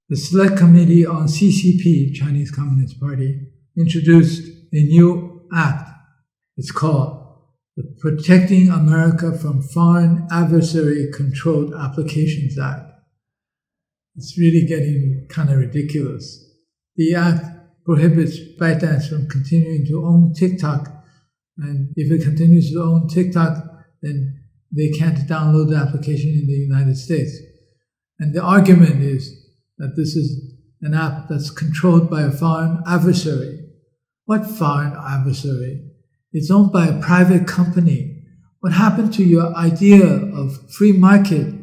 The Select Committee on CCP, Chinese Communist Party, introduced a new act. It's called the Protecting America from Foreign Adversary Controlled Applications Act. It's really getting kind of ridiculous. The act prohibits ByteDance from continuing to own TikTok, and if it continues to own TikTok, then they can't download the application in the United States. And the argument is that this is an app that's controlled by a foreign adversary. What foreign adversary? It's owned by a private company. What happened to your idea of free market?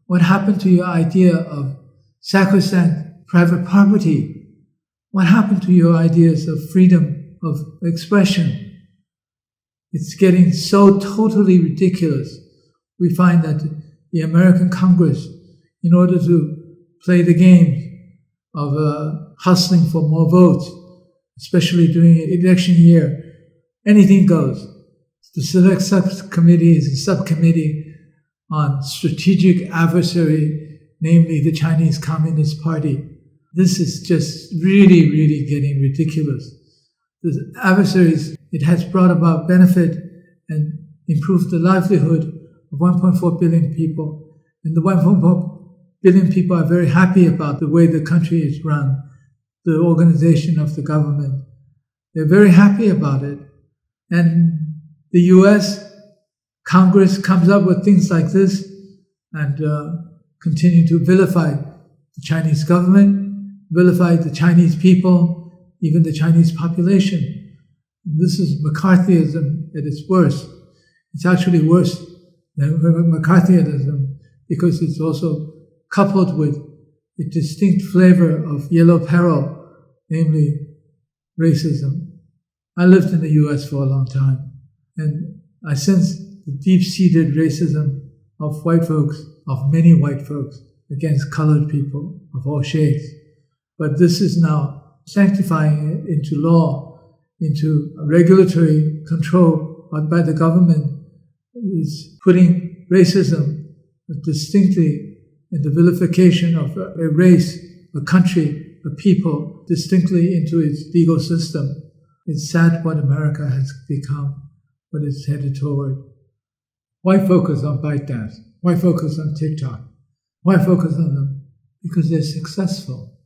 What happened to your idea of sacrosanct private property? What happened to your ideas of freedom of expression? It's getting so totally ridiculous. We find that the American Congress, in order to play the game of hustling for more votes, especially during an election year, anything goes. The Select Subcommittee is a subcommittee on strategic adversary, namely the Chinese Communist Party. This is just really, really getting ridiculous. The adversaries, it has brought about benefit and improved the livelihood of 1.4 billion people. And the 1.4 billion people are very happy about the way the country is run, the organization of the government. They're very happy about it. And the US Congress comes up with things like this and continue to vilify the Chinese government, vilify the Chinese people, even the Chinese population. This is McCarthyism at its worst. It's actually worse than McCarthyism because it's also coupled with a distinct flavor of yellow peril, namely racism. I lived in the US for a long time, and I sensed the deep-seated racism of white folks, of many white folks, against colored people of all shades. But this is now sanctifying it into law, into regulatory control by the government, is putting racism distinctly in the vilification of a race, a country, a people, distinctly into its legal system. It's sad what America has become, what it's headed toward. Why focus on ByteDance? Why focus on TikTok? Why focus on them? Because they're successful.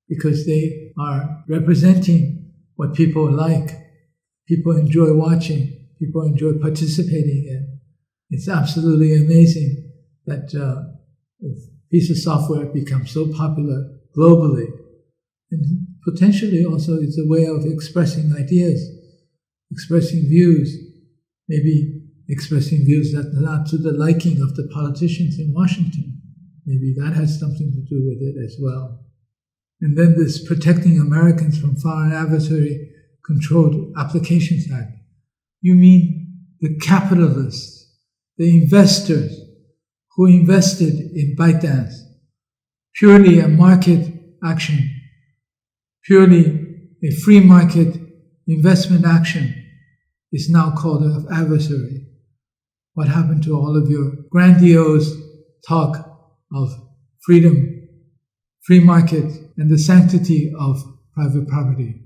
Because they are representing what people like, people enjoy watching, people enjoy participating in. It's absolutely amazing that a piece of software becomes so popular globally. And potentially also it's a way of expressing ideas, expressing views, maybe expressing views that are not to the liking of the politicians in Washington. Maybe that has something to do with it as well. And then this Protecting Americans from Foreign Adversary Controlled Applications Act. You mean the capitalists, the investors who invested in ByteDance, purely a market action, purely a free market investment action, is now called an adversary. What happened to all of your grandiose talk of freedom, free market, and the sanctity of private property?